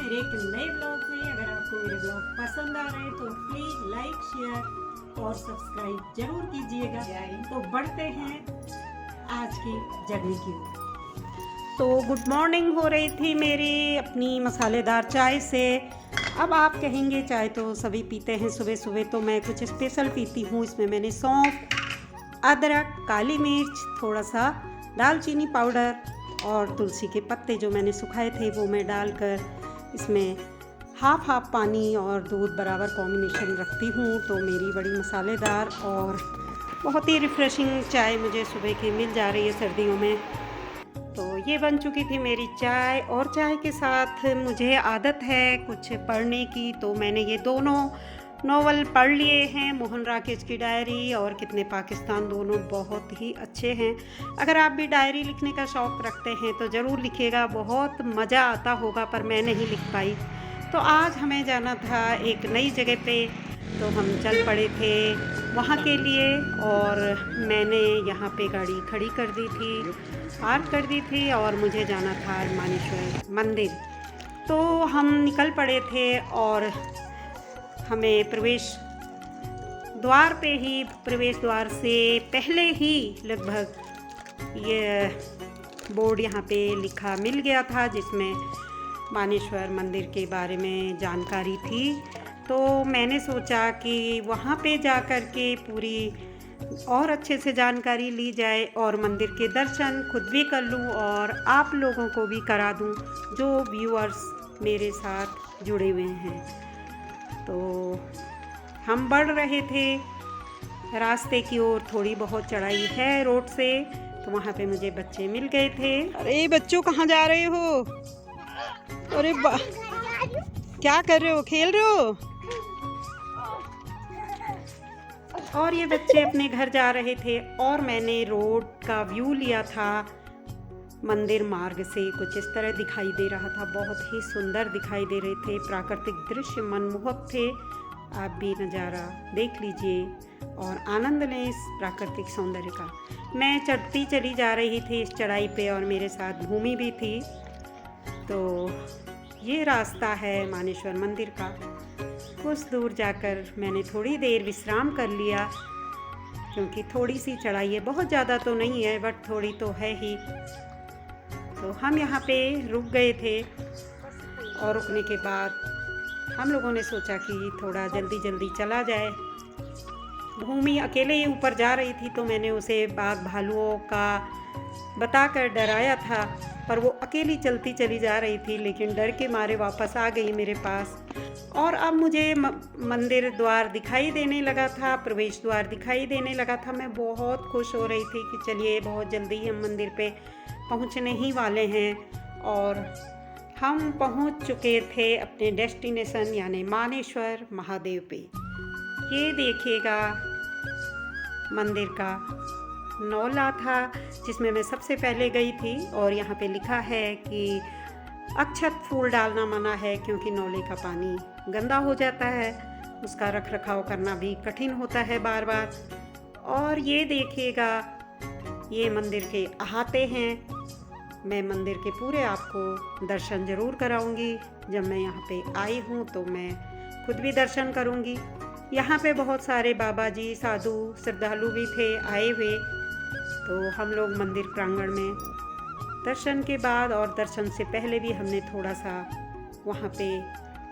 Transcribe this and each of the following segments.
मेरे एक नए ब्लॉग में। अगर आपको मेरे ब्लॉग पसंद आ रहे हैं तो प्लीज लाइक, शेयर और सब्सक्राइब जरूर कीजिएगा। तो बढ़ते हैं आज की जर्नी की ओर। तो गुड मॉर्निंग हो रही थी मेरी अपनी मसालेदार चाय से। अब आप कहेंगे चाय तो सभी पीते हैं सुबह सुबह, तो मैं कुछ स्पेशल पीती हूँ। इसमें मैंने सौंफ, अदरक, काली मिर्च, थोड़ा सा दालचीनी पाउडर और तुलसी के पत्ते जो मैंने सुखाए थे वो मैं डालकर इसमें हाफ पानी और दूध बराबर कॉम्बिनेशन रखती हूँ। तो मेरी बड़ी मसालेदार और बहुत ही रिफ़्रेशिंग चाय मुझे सुबह की मिल जा रही है सर्दियों में। तो ये बन चुकी थी मेरी चाय। और चाय के साथ मुझे आदत है कुछ पढ़ने की, तो मैंने ये दोनों नॉवल पढ़ लिए हैं, मोहन राकेश की डायरी और कितने पाकिस्तान, दोनों बहुत ही अच्छे हैं। अगर आप भी डायरी लिखने का शौक़ रखते हैं तो ज़रूर लिखिएगा, बहुत मज़ा आता होगा, पर मैं नहीं लिख पाई। तो आज हमें जाना था एक नई जगह पे, तो हम चल पड़े थे वहाँ के लिए। और मैंने यहाँ पे गाड़ी खड़ी कर दी थी, पार्क कर दी थी, और मुझे जाना था मानेश्वर मंदिर। तो हम निकल पड़े थे और हमें प्रवेश द्वार से पहले ही लगभग ये बोर्ड यहाँ पे लिखा मिल गया था जिसमें मानेश्वर मंदिर के बारे में जानकारी थी। तो मैंने सोचा कि वहाँ पे जा कर के पूरी और अच्छे से जानकारी ली जाए और मंदिर के दर्शन खुद भी कर लूँ और आप लोगों को भी करा दूँ जो व्यूअर्स मेरे साथ जुड़े हुए हैं। तो हम बढ़ रहे थे रास्ते की ओर, थोड़ी बहुत चढ़ाई है रोड से, तो वहाँ पे मुझे बच्चे मिल गए थे। अरे बच्चों कहाँ जा रहे हो? अरे क्या कर रहे हो, खेल रहे हो? और ये बच्चे अपने घर जा रहे थे और मैंने रोड का व्यू लिया था मंदिर मार्ग से। कुछ इस तरह दिखाई दे रहा था, बहुत ही सुंदर दिखाई दे रहे थे, प्राकृतिक दृश्य मनमोहक थे। आप भी नज़ारा देख लीजिए और आनंद लें इस प्राकृतिक सौंदर्य का। मैं चढ़ती चली जा रही थी इस चढ़ाई पे और मेरे साथ भूमि भी थी। तो ये रास्ता है मानेश्वर मंदिर का। कुछ दूर जाकर मैंने थोड़ी देर विश्राम कर लिया क्योंकि थोड़ी सी चढ़ाई है, बहुत ज़्यादा तो नहीं है बट थोड़ी तो है ही। तो हम यहाँ पे रुक गए थे और रुकने के बाद हम लोगों ने सोचा कि थोड़ा जल्दी जल्दी चला जाए। भूमि अकेले ही ऊपर जा रही थी, तो मैंने उसे बाघ भालुओं का बताकर डराया था, पर वो अकेली चलती चली जा रही थी, लेकिन डर के मारे वापस आ गई मेरे पास। और अब मुझे मंदिर द्वार दिखाई देने लगा था, प्रवेश द्वार दिखाई देने लगा था। मैं बहुत खुश हो रही थी कि चलिए बहुत जल्दी ही हम मंदिर पे पहुंचने ही वाले हैं। और हम पहुंच चुके थे अपने डेस्टिनेशन यानी मानेश्वर महादेव पे। ये देखिएगा मंदिर का नौला था जिसमें मैं सबसे पहले गई थी, और यहाँ पे लिखा है कि अक्षत फूल डालना मना है क्योंकि नौले का पानी गंदा हो जाता है, उसका रख रखाव करना भी कठिन होता है बार बार। और ये देखिएगा ये मंदिर के अहाते हैं। मैं मंदिर के पूरे आपको दर्शन ज़रूर कराऊंगी। जब मैं यहाँ पे आई हूँ तो मैं खुद भी दर्शन करूँगी। यहाँ पे बहुत सारे बाबा जी, साधु, श्रद्धालु भी थे आए हुए। तो हम लोग मंदिर प्रांगण में दर्शन के बाद और दर्शन से पहले भी हमने थोड़ा सा वहाँ पे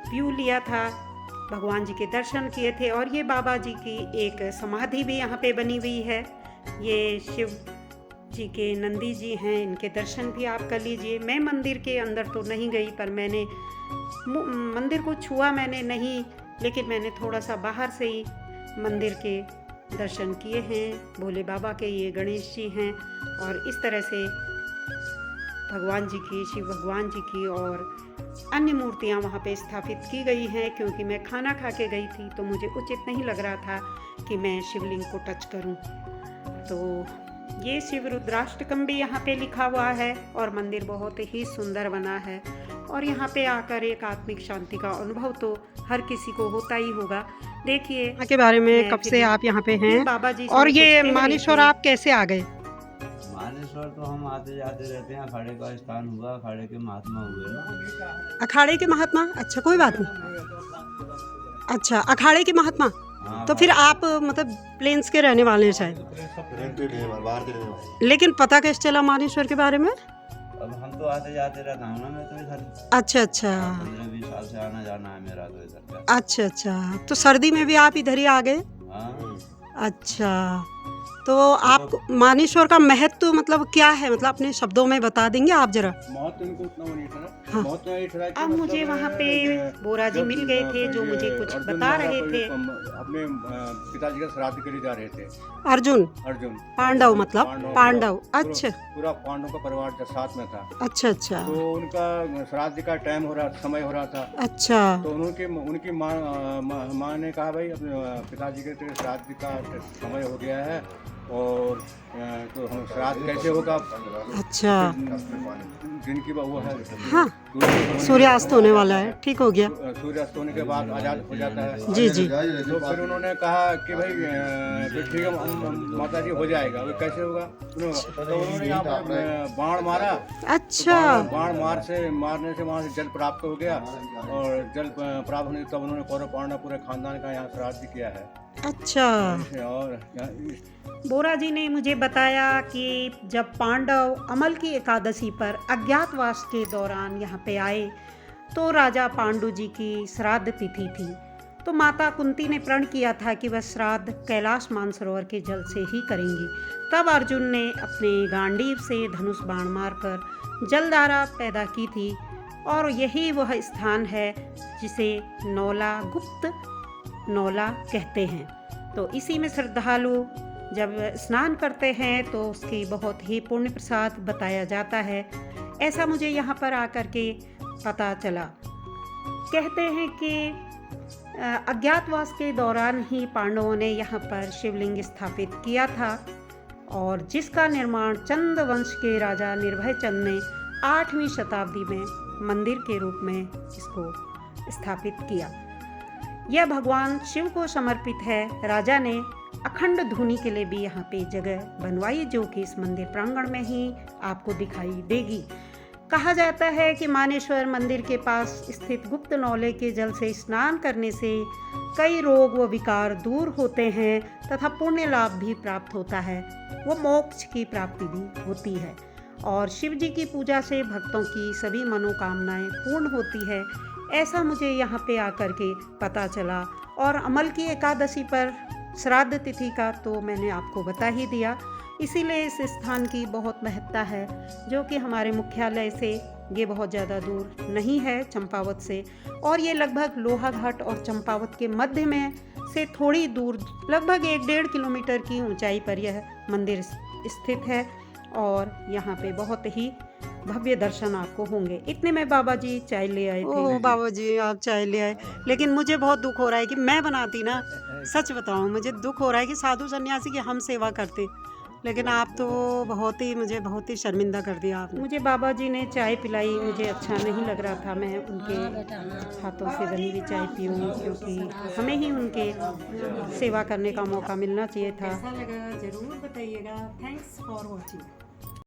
व्यू लिया था, भगवान जी के दर्शन किए थे। और ये बाबा जी की एक समाधि भी यहाँ पे बनी हुई है। ये शिव जी के नंदी जी हैं, इनके दर्शन भी आप कर लीजिए। मैं मंदिर के अंदर तो नहीं गई, पर मैंने मंदिर को छुआ मैंने नहीं, लेकिन मैंने थोड़ा सा बाहर से ही मंदिर के दर्शन किए हैं। भोले बाबा के, ये गणेश जी हैं, और इस तरह से भगवान जी की, शिव भगवान जी की और अन्य मूर्तियाँ वहाँ पे स्थापित की गई हैं। क्योंकि मैं खाना खा के गई थी तो मुझे उचित नहीं लग रहा था कि मैं शिवलिंग को टच करूँ। तो ये शिव रुद्राष्टकम भी यहाँ पे लिखा हुआ है और मंदिर बहुत ही सुंदर बना है। और यहाँ पे आकर एक आत्मिक शांति का अनुभव तो हर किसी को होता ही होगा। देखिए यहाँ के बारे में, कब से आप यहाँ पे हैं बाबा जी, और ये मानेश्वर आप कैसे आ गए? मानेश्वर तो हम आते जाते रहते हैं। अखाड़े का स्थान हुआ, अखाड़े के महात्मा हुए ना। अखाड़े के महात्मा, अच्छा कोई बात नहीं। अच्छा, अखाड़े के महात्मा। हाँ, तो फिर आप मतलब प्लेन्स के रहने वाले हैं शायद, बाहर के रहने वाले। लेकिन पता कैसे चला मानेश्वर के बारे में? अब हम तो आते जाते रहता हूँ ना, मैं तो इधर अच्छा अच्छा 15-20 साल से आना जाना है मेरा तो इधर का। अच्छा अच्छा, तो सर्दी में भी आप इधर ही आ गए? हाँ, अच्छा, तो आप मानेश्वर का महत्व मतलब क्या है, मतलब अपने शब्दों में बता देंगे आप जरा? महत्व इनको उतना वो नहीं था। हाँ। महत्व यही था कि अब मुझे वहाँ पे बोरा जी मिल गए थे जो मुझे कुछ बता रहे थे। अपने पिताजी का श्राद्ध के लिए जा रहे थे। अर्जुन पांडव, मतलब पांडव। अच्छा पूरा पांडव का परिवार साथ में था। अच्छा अच्छा, तो उनका श्राद्ध का टाइम हो रहा, समय हो रहा था। अच्छा, तो उनकी माँ ने कहा भाई अपने पिताजी के श्राद्ध का समय हो गया है और तो हम श्राद्ध कैसे होगा। अच्छा, दिन की वो है, हाँ, सूर्यास्त होने वाला है, ठीक हो गया। सूर्यास्त होने के बाद आजाद हो जाता है। जी जी, तो फिर उन्होंने कहा कि भाई तो ठीक है माता जी हो जाएगा, वो कैसे होगा। तो उन्होंने यहाँ पर बाण मारा। अच्छा, बाण मारने से वहाँ से जल प्राप्त हो गया और जल प्राप्त होने तब उन्होंने कौरव पांडव पूरे खानदान का यहाँ श्राद्ध किया है। अच्छा, और बोरा जी ने मुझे बताया कि जब पांडव अमल की एकादशी पर अज्ञातवास के दौरान यहाँ पे आए तो राजा पांडु जी की श्राद्ध तिथि थी। तो माता कुंती ने प्रण किया था कि वह श्राद्ध कैलाश मानसरोवर के जल से ही करेंगी। तब अर्जुन ने अपने गांडीव से धनुष बाण मारकर जलधारा पैदा की थी और यही वह स्थान है जिसे नौला, गुप्त नौला कहते हैं। तो इसी में श्रद्धालु जब स्नान करते हैं तो उसकी बहुत ही पुण्य प्रसाद बताया जाता है, ऐसा मुझे यहाँ पर आकर के पता चला। कहते हैं कि अज्ञातवास के दौरान ही पांडवों ने यहाँ पर शिवलिंग स्थापित किया था और जिसका निर्माण चंद वंश के राजा निर्भय चंद ने 8वीं शताब्दी में मंदिर के रूप में इसको स्थापित किया। यह भगवान शिव को समर्पित है। राजा ने अखंड धुनी के लिए भी यहाँ पे जगह बनवाई जो कि इस मंदिर प्रांगण में ही आपको दिखाई देगी। कहा जाता है कि मानेश्वर मंदिर के पास स्थित गुप्त नौले के जल से स्नान करने से कई रोग व विकार दूर होते हैं तथा पुण्य लाभ भी प्राप्त होता है, वो मोक्ष की प्राप्ति भी होती है और शिव जी की पूजा से भक्तों की सभी मनोकामनाएं पूर्ण होती है, ऐसा मुझे यहाँ पे आकर के पता चला। और अमल की एकादशी पर श्राद्ध तिथि का तो मैंने आपको बता ही दिया, इसीलिए इस स्थान की बहुत महत्ता है जो कि हमारे मुख्यालय से ये बहुत ज़्यादा दूर नहीं है चंपावत से, और ये लगभग लोहाघाट और चंपावत के मध्य में से थोड़ी दूर लगभग 1-1.5 किलोमीटर की ऊंचाई पर यह मंदिर स्थित है और यहाँ पे बहुत ही भव्य दर्शन आपको होंगे। इतने में बाबा जी चाय ले आए थे। ओह बाबा जी आप चाय ले आए, लेकिन मुझे बहुत दुख हो रहा है कि मैं बनाती ना, सच बताऊं मुझे दुख हो रहा है कि साधु सन्यासी की हम सेवा करते, लेकिन आप तो मुझे बहुत ही शर्मिंदा कर दिया आपने। मुझे बाबा जी ने चाय पिलाई, मुझे अच्छा नहीं लग रहा था मैं उनके हाथों से बनी हुई चाय पीऊँ, क्योंकि हमें ही उनके सेवा करने का मौका मिलना चाहिए था। कैसा लगा ज़रूर बताइएगा। Thanks for watching.